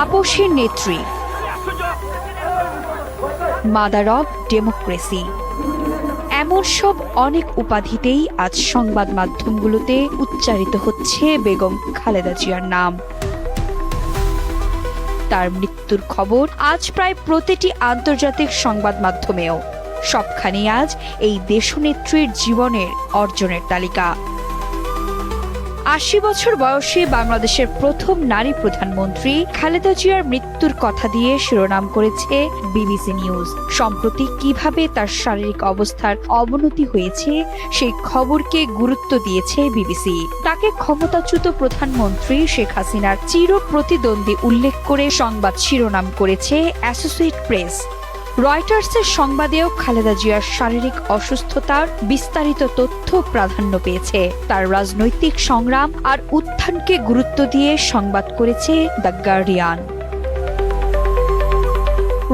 আপসের নেত্রী, mother of democracy, এমন সব অনেক উপাধিতেই আজ সংবাদ মাধ্যমগুলোতে উচ্চারিত হচ্ছে বেগম খালেদা জিয়ার নাম। তার মৃত্যুর খবর আজ প্রায় প্রতিটি আন্তর্জাতিক সংবাদ মাধ্যমেও। সবখানে আজ এই দেশনেত্রীর জীবনের অর্জনের তালিকা। ৮০ বছর বয়সী বাংলাদেশের প্রথম নারী প্রধানমন্ত্রী খালেদা জিয়ার মৃত্যুর কথা দিয়ে শিরোনাম করেছে বিবিসি নিউজ। সম্প্রতি কিভাবে তার শারীরিক অবস্থার অবনতি হয়েছে সেই খবরকে গুরুত্ব দিয়েছে বিবিসি। তাকে ক্ষমতাচ্যুত প্রধানমন্ত্রী শেখ হাসিনার চির প্রতিদ্বন্দ্বী উল্লেখ করে সংবাদ শিরোনাম করেছে অ্যাসোসিয়েট প্রেস। রয়টার্সের সংবাদেও খালেদা জিয়ার শারীরিক অসুস্থতার বিস্তারিত তথ্য প্রাধান্য পেয়েছে। তার রাজনৈতিক সংগ্রাম আর উত্থানকে গুরুত্ব দিয়ে সংবাদ করেছে দ্য গার্ডিয়ান।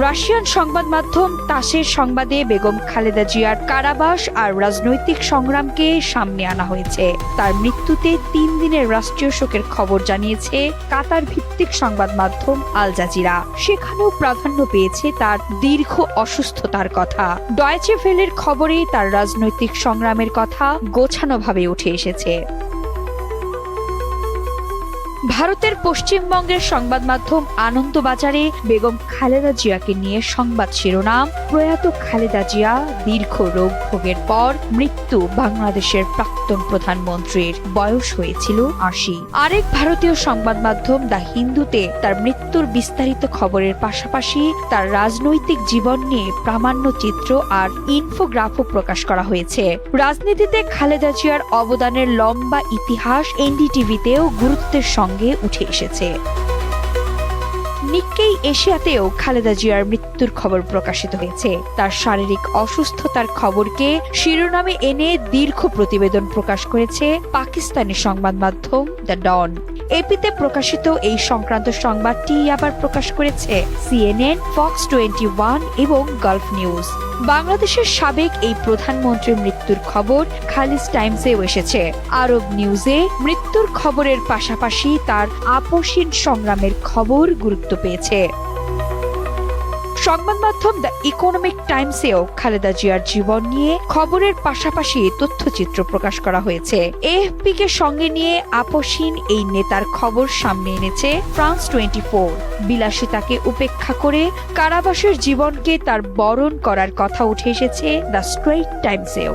রাশিয়ান সংবাদ মাধ্যম তাসের সংবাদে বেগম খালেদা জিয়ার কারাবাস আর রাজনৈতিক সংগ্রামকে সামনে আনা হয়েছে। তার মৃত্যুতে ৩ দিনের রাষ্ট্রীয় শোকের খবর জানিয়েছে কাতার ভিত্তিক সংবাদ মাধ্যম আল জাজিরা। সেখানেও প্রাধান্য পেয়েছে তার দীর্ঘ অসুস্থতার কথা। ডয়েচে ভেলের খবরে তার রাজনৈতিক সংগ্রামের কথা গোছানোভাবে উঠে এসেছে। ভারতের পশ্চিমবঙ্গের সংবাদ মাধ্যম আনন্দবাজারে বেগম খালেদা জিয়াকে নিয়ে সংবাদ শিরোনাম, প্রয়াত খালেদা জিয়া, দীর্ঘ রোগ ভোগের পর মৃত্যু বাংলাদেশের প্রাক্তন প্রধানমন্ত্রীর, বয়স হয়েছিল ৮০। আরেক ভারতীয় সংবাদ মাধ্যম দ্য হিন্দুতে তার মৃত্যুর বিস্তারিত খবরের পাশাপাশি তার রাজনৈতিক জীবন নিয়ে প্রামাণ্য চিত্র আর ইনফোগ্রাফও প্রকাশ করা হয়েছে। রাজনীতিতে খালেদা জিয়ার অবদানের লম্বা ইতিহাস এনডিটিভিতেও গুরুত্বের সঙ্গে উঠে এসেছে। নিক্কেই এশিয়াতেও খালেদা জিয়ার মৃত্যুর খবর প্রকাশিত হয়েছে। তার শারীরিক অসুস্থতার খবরকে শিরোনামে এনে দীর্ঘ প্রতিবেদন প্রকাশ করেছে পাকিস্তানি সংবাদ মাধ্যম দ্য ডন। এপিতে প্রকাশিত এই সংক্রান্ত সংবাদটি আবার প্রকাশ করেছে সিএনএন, ফক্স 21 এবং গালফ নিউজ। বাংলাদেশের সাবেক এই প্রধানমন্ত্রীর মৃত্যুর খবর খালিজ টাইমসেও এসেছে। আরব নিউজে মৃত্যুর খবরের পাশাপাশি তার আপসীন সংগ্রামের খবর গুরুত্ব পেয়েছে। সংবাদ মাধ্যম দ্য ইকোনমিক টাইমসেও খালেদা জিয়ার জীবন নিয়ে খবরের পাশাপাশি তথ্যচিত্র প্রকাশ করা হয়েছে। এএফপিকে সঙ্গে নিয়ে আপসীন এই নেতার খবর সামনে এনেছে ফ্রান্স 24। বিলাসিতাকে উপেক্ষা করে কারাবাসের জীবনকে তার বরণ করার কথা উঠে এসেছে দ্য স্ট্রেইট টাইমসেও।